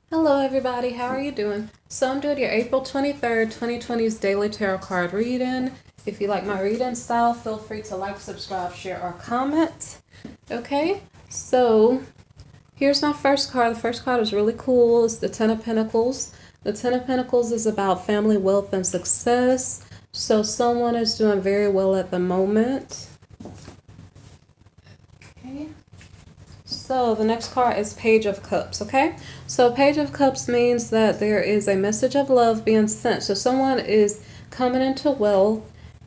Hello everybody, how are you doing? So I'm doing your April 23rd, 2020's daily tarot card reading. If you like my reading style, feel free to like, subscribe, share, or comment. Okay, so here's my first card. The first card is really cool. It's the Ten of Pentacles. The Ten of Pentacles is about family, wealth, and success. So someone is doing very well at the moment. Okay. So the next card is Page of Cups, okay? So Page of Cups means that there is a message of love being sent. So someone is coming into wealth,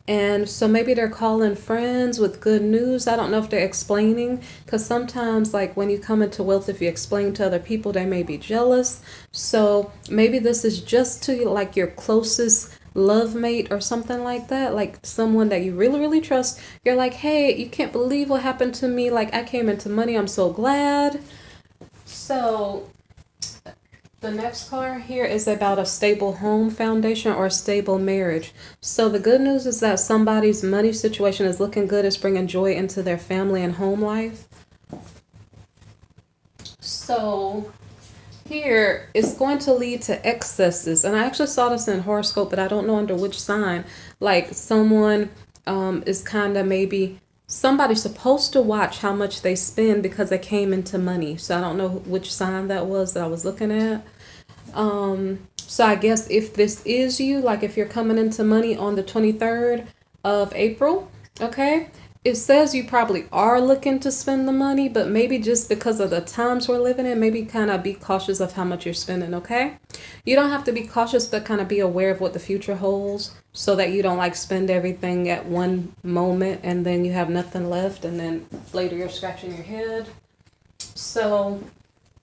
and so maybe they're calling friends with good news. I don't know if they're explaining, because sometimes like when you come into wealth, if you explain to other people, they may be jealous. So maybe this is just to like your closest love mate or something like that, like someone that you really really trust. You're like, hey, you can't believe what happened to me, like I came into money, I'm so glad. So the next card here is about a stable home foundation or a stable marriage. So the good news is that somebody's money situation is looking good. It's bringing joy into their family and home life. So here it's going to lead to excesses, and I actually saw this in horoscope, but I don't know under which sign. Like someone is kind of, maybe somebody's supposed to watch how much they spend because they came into money. So I don't know which sign that was that I was looking at. So I guess if this is you, like if you're coming into money on the 23rd of April, okay, it says you probably are looking to spend the money, but maybe just because of the times we're living in, maybe kind of be cautious of how much you're spending, okay? You don't have to be cautious, but kind of be aware of what the future holds so that you don't like spend everything at one moment and then you have nothing left and then later you're scratching your head. So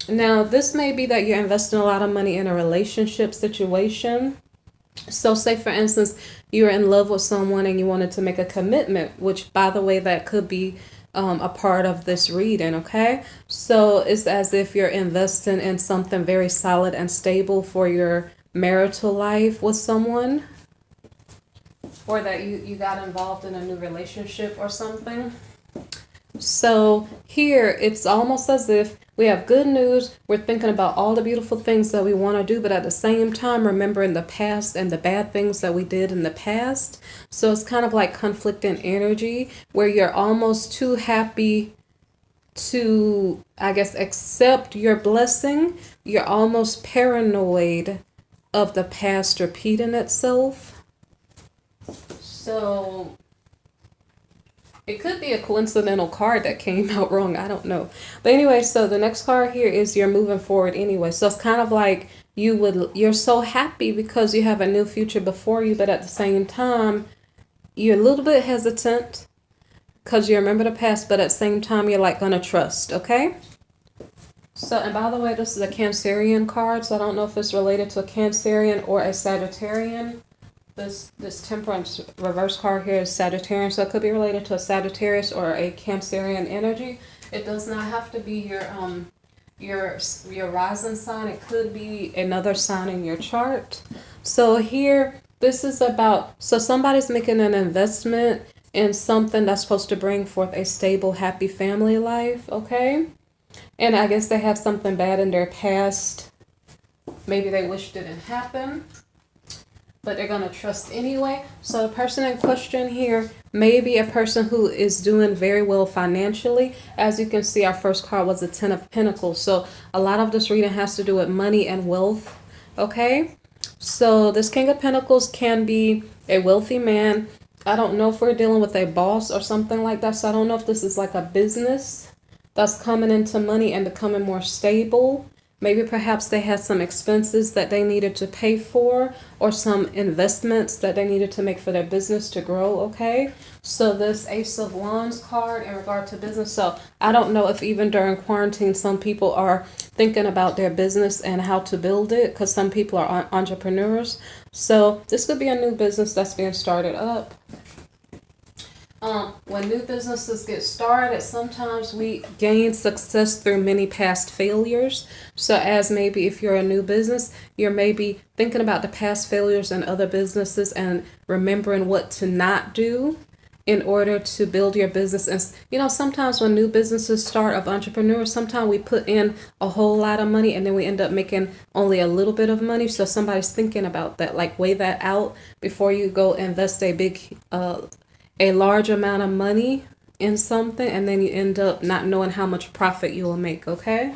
now this may be that you're investing a lot of money in a relationship situation. So say for instance, you're in love with someone and you wanted to make a commitment, which by the way, that could be a part of this reading, okay? So it's as if you're investing in something very solid and stable for your marital life with someone, or that you got involved in a new relationship or something. So here it's almost as if we have good news. We're thinking about all the beautiful things that we want to do, but at the same time, remembering the past and the bad things that we did in the past. So it's kind of like conflicting energy where you're almost too happy to, I guess, accept your blessing. You're almost paranoid of the past repeating itself. So it could be a coincidental card that came out wrong. I don't know. But anyway, so the next card here is you're moving forward anyway. So it's kind of like you're so happy because you have a new future before you, but at the same time, you're a little bit hesitant because you remember the past, but at the same time, you're like gonna trust, okay? So, and by the way, this is a Cancerian card, so I don't know if it's related to a Cancerian or a Sagittarian. This Temperance reverse card here is Sagittarian, so it could be related to a Sagittarius or a Cancerian energy. It does not have to be your rising sign. It could be another sign in your chart. So here, this is about, so somebody's making an investment in something that's supposed to bring forth a stable, happy family life, okay? And I guess they have something bad in their past. Maybe they wish didn't happen, but they're going to trust anyway. So the person in question here may be a person who is doing very well financially. As you can see, our first card was the Ten of Pentacles. So a lot of this reading has to do with money and wealth, okay? So this King of Pentacles can be a wealthy man. I don't know if we're dealing with a boss or something like that. So I don't know if this is like a business that's coming into money and becoming more stable. Maybe perhaps they had some expenses that they needed to pay for, or some investments that they needed to make for their business to grow, okay? So this Ace of Wands card in regard to business. So I don't know if even during quarantine, some people are thinking about their business and how to build it, because some people are entrepreneurs. So this could be a new business that's being started up. When new businesses get started, sometimes we gain success through many past failures. So as maybe if you're a new business, you're maybe thinking about the past failures in other businesses and remembering what to not do. in order to build your business. And you know, sometimes when new businesses start of entrepreneurs, sometimes we put in a whole lot of money and then we end up making only a little bit of money. So somebody's thinking about that, like weigh that out before you go invest a large amount of money in something and then you end up not knowing how much profit you will make. Okay,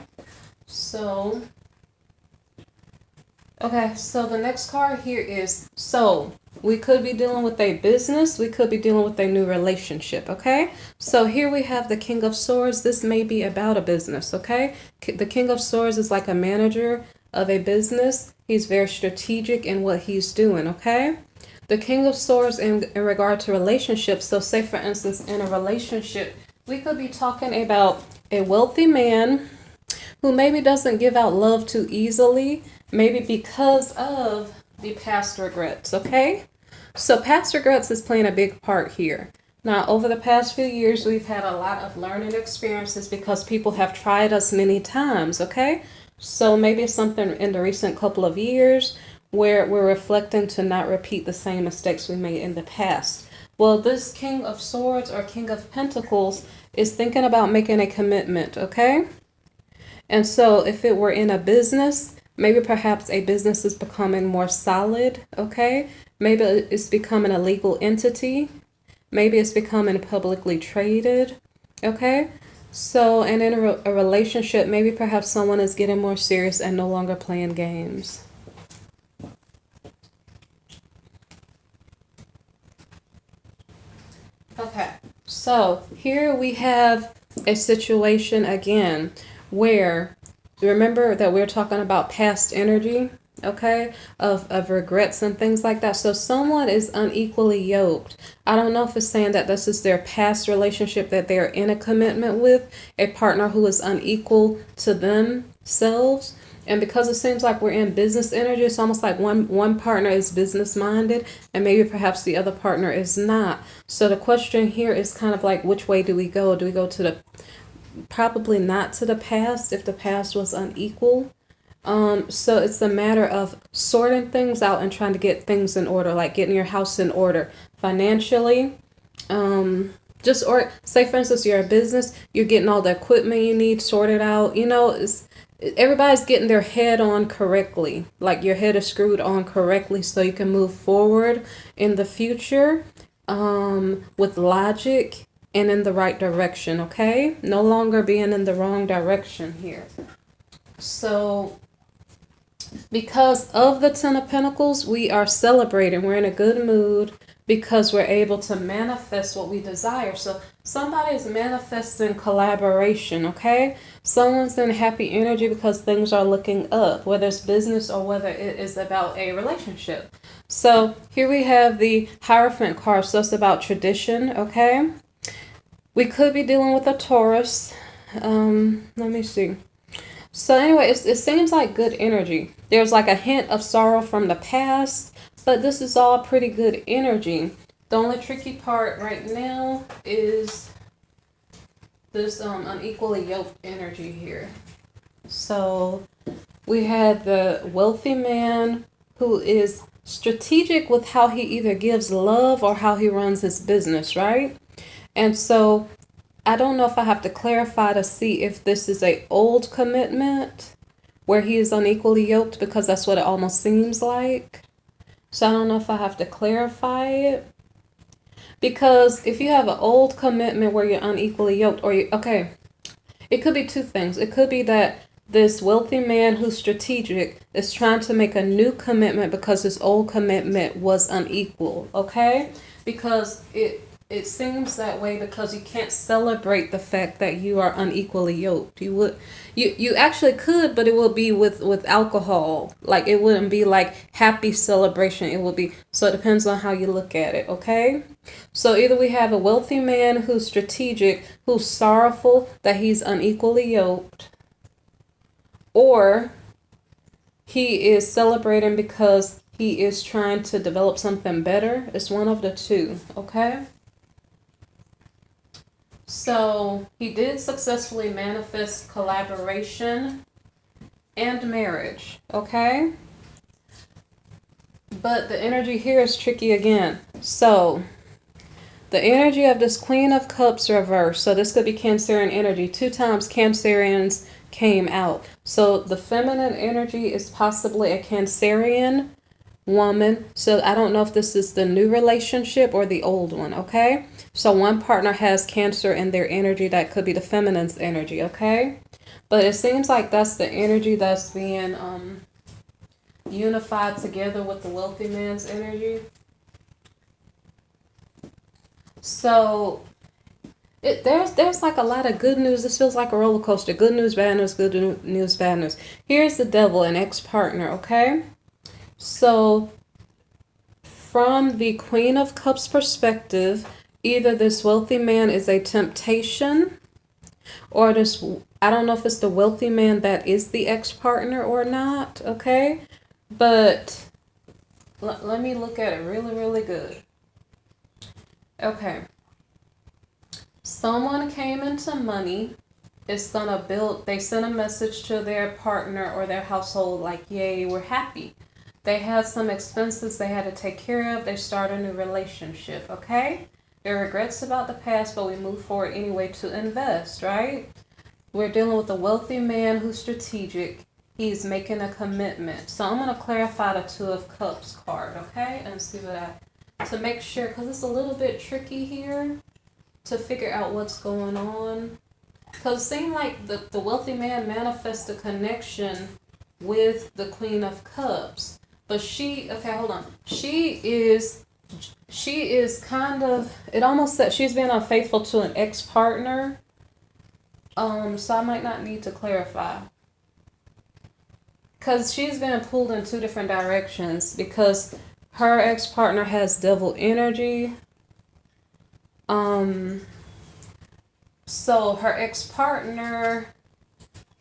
so the next card here is so we could be dealing with a business, we could be dealing with a new relationship. Okay, so here we have the King of Swords. This may be about a business. Okay, the King of Swords is like a manager of a business. He's very strategic in what he's doing. Okay, the King of Swords in regard to relationships. So say for instance, in a relationship, we could be talking about a wealthy man who maybe doesn't give out love too easily, maybe because of the past regrets. Okay, so past regrets is playing a big part here. Now, over the past few years, we've had a lot of learning experiences because people have tried us many times. Okay, so maybe it's something in the recent couple of years where we're reflecting to not repeat the same mistakes we made in the past. Well, this King of Swords or King of Pentacles is thinking about making a commitment. Okay, and so if it were in a business, maybe perhaps a business is becoming more solid. Okay, maybe it's becoming a legal entity. Maybe it's becoming publicly traded. Okay, so and in a relationship, maybe perhaps someone is getting more serious and no longer playing games. Okay, so here we have a situation again where, remember that we're talking about past energy, okay, of regrets and things like that. So someone is unequally yoked. I don't know if it's saying that this is their past relationship that they're in a commitment with, a partner who is unequal to themselves. And because it seems like we're in business energy, it's almost like one partner is business minded and maybe perhaps the other partner is not. So the question here is kind of like, which way do we go? Do we go to the, probably not to the past if the past was unequal? So it's a matter of sorting things out and trying to get things in order, like getting your house in order financially. Just, or say for instance, you're a business, you're getting all the equipment you need sorted out. You know, everybody's getting their head on correctly, like your head is screwed on correctly so you can move forward in the future with logic and in the right direction. Okay, no longer being in the wrong direction here. So because of the Ten of Pentacles, we are celebrating. We're in a good mood because we're able to manifest what we desire. So somebody is manifesting collaboration, okay? Someone's in happy energy because things are looking up, whether it's business or whether it is about a relationship. So here we have the Hierophant card. So it's about tradition, okay? We could be dealing with a Taurus. Let me see. So anyway, it seems like good energy. There's like a hint of sorrow from the past, but this is all pretty good energy. The only tricky part right now is this unequally yoked energy here. So we had the wealthy man who is strategic with how he either gives love or how he runs his business, right? And so I don't know if I have to clarify to see if this is a old commitment where he is unequally yoked, because that's what it almost seems like. So I don't know if I have to clarify it. Because if you have an old commitment where you're unequally yoked, or okay, it could be two things. It could be that this wealthy man who's strategic is trying to make a new commitment because his old commitment was unequal, okay? Because it seems that way because you can't celebrate the fact that you are unequally yoked. You actually could, but it will be with alcohol. Like it wouldn't be like happy celebration. It will be, so it depends on how you look at it, okay? So either we have a wealthy man who's strategic, who's sorrowful that he's unequally yoked, or he is celebrating because he is trying to develop something better. It's one of the two, okay? So he did successfully manifest collaboration and marriage, okay? But the energy here is tricky again. So The energy of this Queen of Cups reverse. So this could be Cancerian energy. 2 times Cancerians came out. So the feminine energy is possibly a Cancerian woman. So I don't know if this is the new relationship or the old one, okay? So one partner has Cancer in their energy. That could be the feminine's energy, okay? But it seems like that's the energy that's being unified together with the wealthy man's energy. So there's like a lot of good news. This feels like a roller coaster. Good news, bad news, good news, bad news. Here's the devil, an ex-partner, okay? So from the Queen of Cups perspective, either this wealthy man is a temptation, or this, I don't know if it's the wealthy man that is the ex-partner or not, okay? But let me look at it really, really good. Okay. Someone came into money. It's gonna build, they sent a message to their partner or their household like, yay, we're happy. They had some expenses they had to take care of. They start a new relationship, okay? There are regrets about the past, but we move forward anyway to invest, right? We're dealing with a wealthy man who's strategic. He's making a commitment. So I'm going to clarify the Two of Cups card, okay? And see what to make sure, because it's a little bit tricky here to figure out what's going on. Because it seemed like the wealthy man manifests a connection with the Queen of Cups. But she, okay, hold on. She is kind of, it almost said she's been unfaithful to an ex-partner. So I might not need to clarify. Because she's been pulled in 2 different directions. Because her ex-partner has devil energy. So her ex-partner,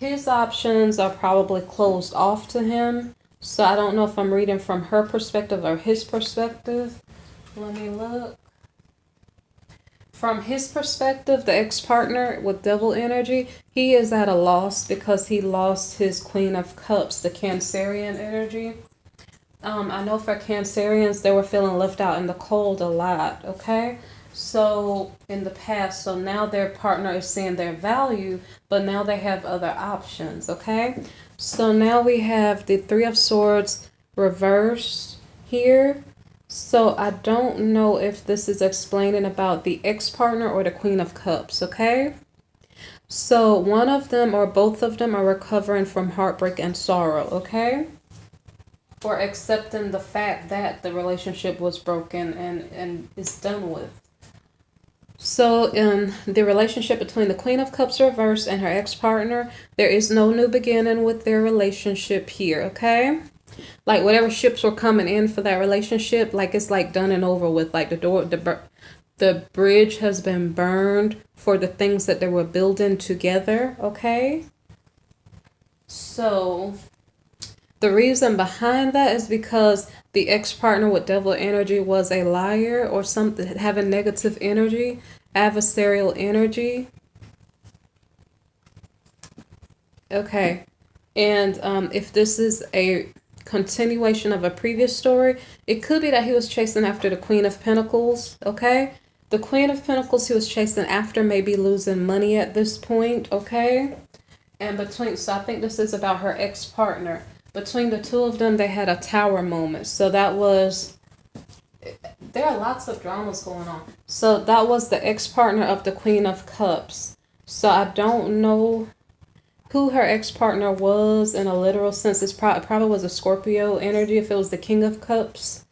his options are probably closed off to him. So I don't know if I'm reading from her perspective or his perspective. Let me look. From his perspective, the ex-partner with devil energy, he is at a loss because he lost his Queen of Cups, the Cancerian energy. I know for Cancerians, they were feeling left out in the cold a lot, okay? So in the past, so now their partner is seeing their value, but now they have other options, okay? So now we have the Three of Swords reversed here. So I don't know if this is explaining about the ex-partner or the Queen of Cups, okay? So one of them or both of them are recovering from heartbreak and sorrow, okay? Or accepting the fact that the relationship was broken and is done with. So in the relationship between the Queen of Cups reversed and her ex-partner, there is no new beginning with their relationship here, okay? Like whatever ships were coming in for that relationship, like it's like done and over with. Like the bridge has been burned for the things that they were building together, okay? So the reason behind that is because the ex-partner with devil energy was a liar or something, having negative energy, adversarial energy. Okay. And if this is a continuation of a previous story, it could be that he was chasing after the Queen of Pentacles, okay? The Queen of Pentacles he was chasing after maybe losing money at this point, okay? And so I think this is about her ex-partner. Between the 2 of them, they had a tower moment. So that was, there are lots of dramas going on. So that was the ex-partner of the Queen of Cups. So I don't know who her ex-partner was in a literal sense. It probably was a Scorpio energy. If it was the King of Cups,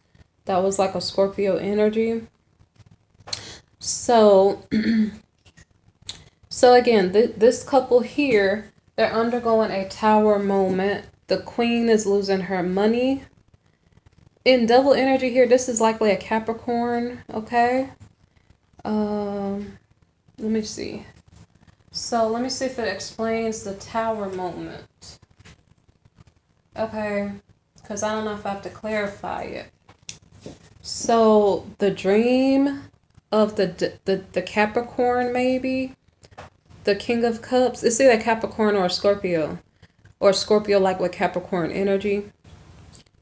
that was like a Scorpio energy. So, so again, this couple here, they're undergoing a tower moment. The Queen is losing her money. In devil energy here, this is likely a Capricorn, okay? Let me see. So let me see if it explains the tower moment. Okay, because I don't know if I have to clarify it. So the dream of the Capricorn, maybe, the King of Cups, it's either Capricorn or Scorpio. Or Scorpio like with Capricorn energy.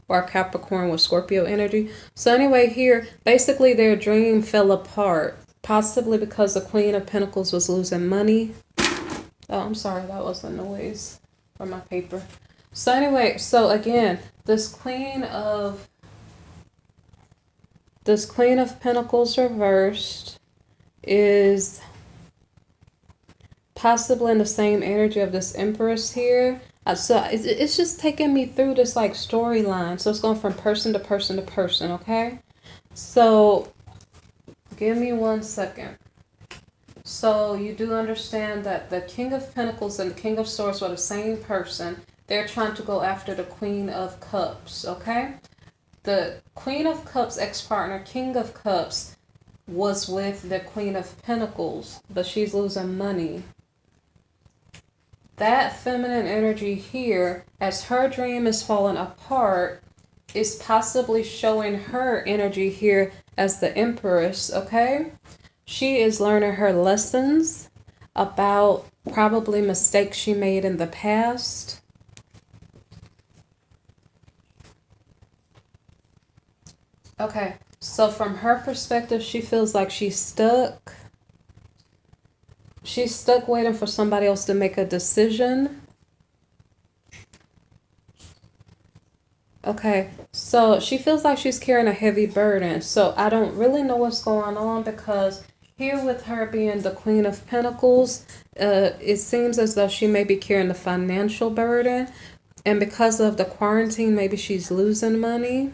Or Capricorn with Scorpio energy. So anyway, here, basically their dream fell apart. Possibly because the Queen of Pentacles was losing money. Oh, I'm sorry, that was a noise from my paper. So anyway, so again, this Queen of Pentacles reversed is possibly in the same energy of this Empress here. So it's just taking me through this like storyline. So it's going from person to person to person, okay? So give me 1 second. So you do understand that the King of Pentacles and the King of Swords were the same person. They're trying to go after the Queen of Cups, okay? The Queen of Cups ex-partner, King of Cups, was with the Queen of Pentacles, but she's losing money. That feminine energy here, as her dream is falling apart, is possibly showing her energy here as the Empress, okay? She is learning her lessons about probably mistakes she made in the past. Okay, so from her perspective, she feels like she's stuck. She's stuck waiting for somebody else to make a decision. Okay, so she feels like she's carrying a heavy burden. So I don't really know what's going on, because here with her being the Queen of Pentacles, it seems as though she may be carrying the financial burden. And because of the quarantine, maybe she's losing money.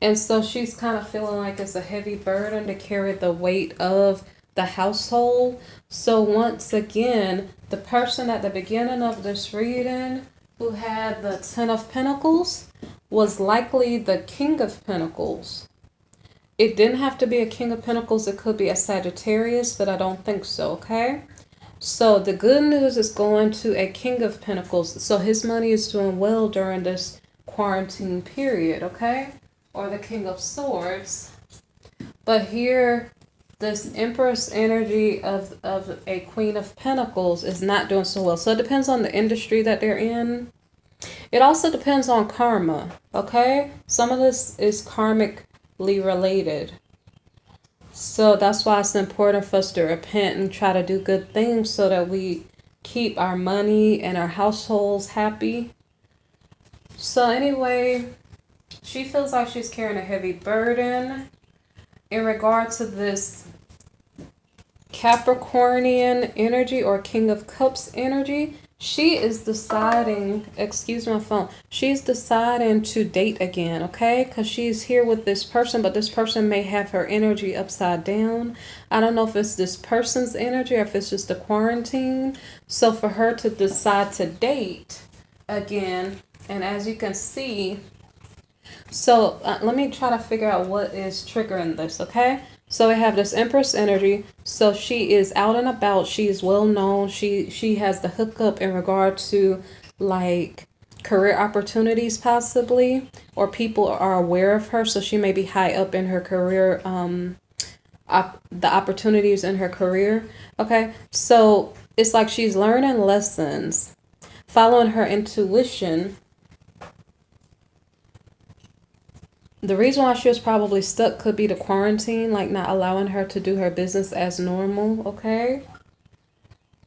And so she's kind of feeling like it's a heavy burden to carry the weight of the household. So once again, the person at the beginning of this reading who had the Ten of Pentacles was likely the King of Pentacles. It didn't have to be a King of Pentacles. It could be a Sagittarius, but I don't think so, okay? So the good news is going to a King of Pentacles. So his money is doing well during this quarantine period, okay? Or the King of Swords. But here, this Empress energy of a Queen of Pentacles is not doing so well. So it depends on the industry that they're in. It also depends on karma, okay? Some of this is karmically related. So that's why it's important for us to repent and try to do good things so that we keep our money and our households happy. So anyway, she feels like she's carrying a heavy burden. In regard to this Capricornian energy or King of Cups energy, she is deciding, excuse my phone, she's deciding to date again, okay? Because she's here with this person, but this person may have her energy upside down. I don't know if it's this person's energy or if it's just the quarantine. So for her to decide to date again, and as you can see, so let me try to figure out what is triggering this, okay? So we have this Empress energy. So she is out and about. She is well known. She has the hookup in regard to like career opportunities possibly, or people are aware of her. So she may be high up in her career, the opportunities in her career. Okay, so it's like she's learning lessons, following her intuition. The reason why she was probably stuck could be the quarantine, like not allowing her to do her business as normal, okay?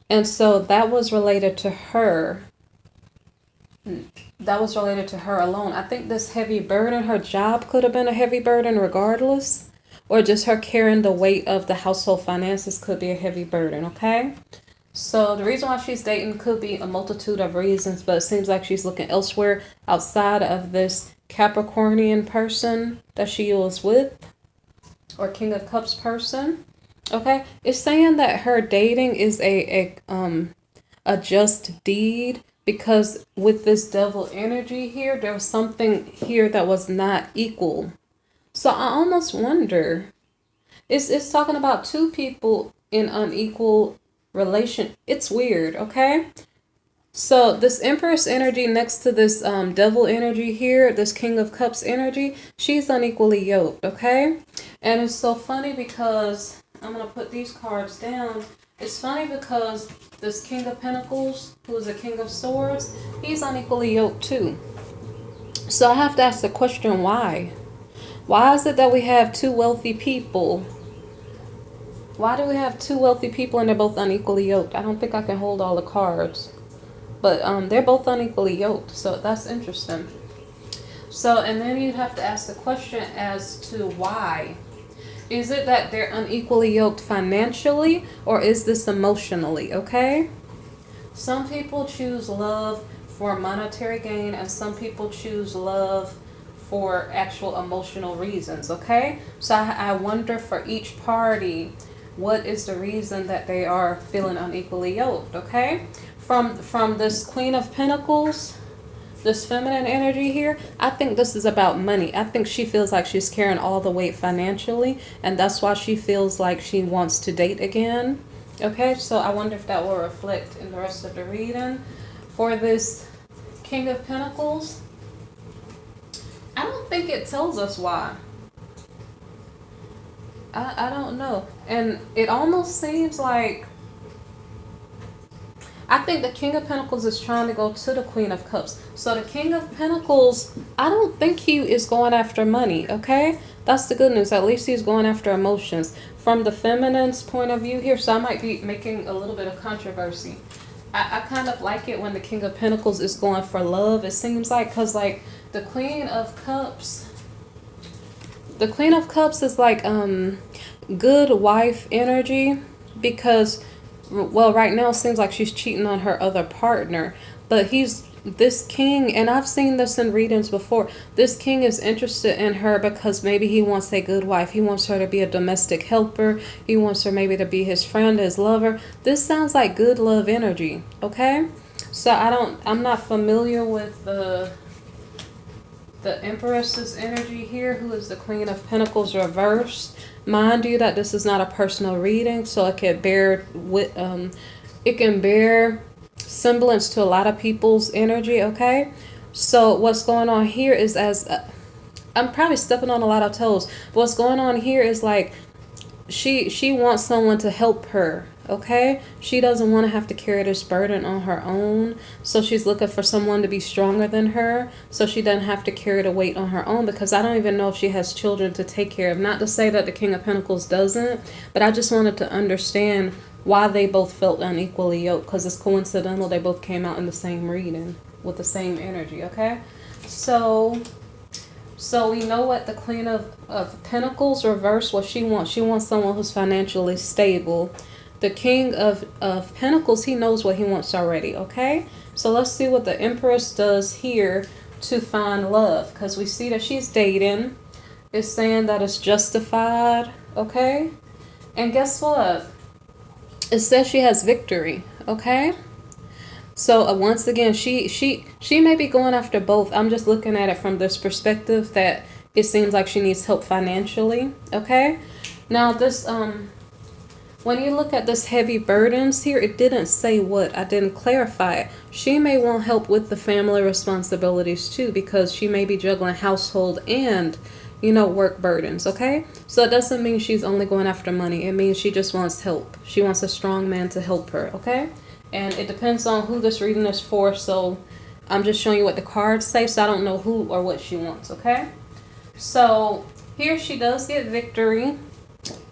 And so that was related to her. That was related to her alone. I think this heavy burden, her job could have been a heavy burden regardless, or just her carrying the weight of the household finances could be a heavy burden, okay? So the reason why she's dating could be a multitude of reasons, but it seems like she's looking elsewhere outside of this Capricornian person that she was with, or King of Cups person. Okay, it's saying that her dating is a just deed, because with this devil energy here, there was something here that was not equal. So I almost wonder, it's talking about two people in unequal relation. It's weird, okay? So this Empress energy next to this devil energy here, this King of Cups energy, she's unequally yoked, okay? And it's so funny because I'm going to put these cards down. It's funny because this King of Pentacles, who is a King of Swords, he's unequally yoked too. So I have to ask the question, why? Why is it that we have two wealthy people Why do we have two wealthy people and they're both unequally yoked? I don't think I can hold all the cards. But they're both unequally yoked, so that's interesting. So, and then you'd have to ask the question as to why. Is it that they're unequally yoked financially, or is this emotionally, okay? Some people choose love for monetary gain, and some people choose love for actual emotional reasons, okay? So I wonder for each party, what is the reason that they are feeling unequally yoked, okay? From this Queen of Pentacles, this feminine energy here, I think this is about money. I think she feels like she's carrying all the weight financially, and that's why she feels like she wants to date again. Okay, so I wonder if that will reflect in the rest of the reading. For this King of Pentacles, I don't think it tells us why. I don't know. And it almost seems like, I think the King of Pentacles is trying to go to the Queen of Cups. So the King of Pentacles, I don't think he is going after money, okay? That's the good news. At least he's going after emotions. From the feminine's point of view here, so I might be making a little bit of controversy. I kind of like it when the King of Pentacles is going for love. It seems like, because like the Queen of Cups is like good wife energy, because, well, right now it seems like she's cheating on her other partner, but this king, and I've seen this in readings before, this king is interested in her because maybe he wants a good wife. He wants her to be a domestic helper. He wants her maybe to be his friend, his lover. This sounds like good love energy, okay? So I'm not familiar with the Empress's energy here, who is the Queen of Pentacles reversed. Mind you that this is not a personal reading, so it can bear semblance to a lot of people's energy, okay? So what's going on here is, I'm probably stepping on a lot of toes, but what's going on here is like she wants someone to help her, okay? She doesn't want to have to carry this burden on her own, so she's looking for someone to be stronger than her, so she doesn't have to carry the weight on her own, because I don't even know if she has children to take care of. Not to say that the King of Pentacles doesn't, but I just wanted to understand why they both felt unequally yoked, because it's coincidental they both came out in the same reading with the same energy, okay? So we know what the Queen of Pentacles reverse, what she wants. She wants someone who's financially stable. The King of Pentacles, he knows what he wants already, okay? So let's see what the Empress does here to find love, because we see that she's dating. It's saying that it's justified, okay? And guess what? It says she has victory, okay? So once again, she may be going after both. I'm just looking at it from this perspective that it seems like she needs help financially, okay? Now this, when you look at this heavy burdens here, it didn't say what. I didn't clarify it. She may want help with the family responsibilities too, because she may be juggling household and, you know, work burdens, okay? So it doesn't mean she's only going after money. It means she just wants help. She wants a strong man to help her, okay? And it depends on who this reading is for, so I'm just showing you what the cards say, so I don't know who or what she wants, okay? So here she does get victory,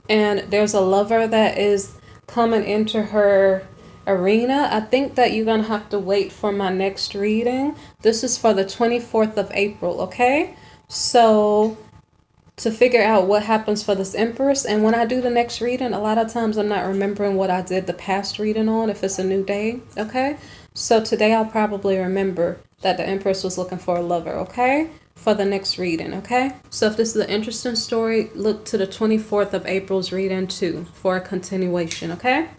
and there's a lover that is coming into her arena. I think that you're going to have to wait for my next reading. This is for the 24th of April, okay? So to figure out what happens for this Empress, and when I do the next reading, a lot of times I'm not remembering what I did the past reading on if it's a new day, okay? So today I'll probably remember that the Empress was looking for a lover, okay? For the next reading, okay? So if this is an interesting story, look to the 24th of April's reading too for a continuation, okay?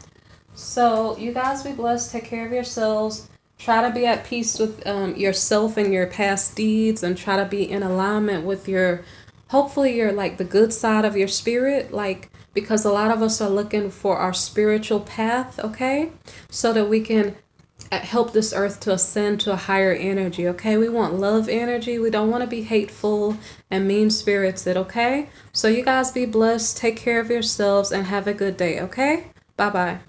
So you guys be blessed. Take care of yourselves. Try to be at peace with yourself and your past deeds, and try to be in alignment with your, hopefully your, like, the good side of your spirit, like, because a lot of us are looking for our spiritual path, okay? So that we can help this earth to ascend to a higher energy, okay? We want love energy. We don't want to be hateful and mean-spirited, okay? So you guys be blessed. Take care of yourselves and have a good day, okay? Bye-bye.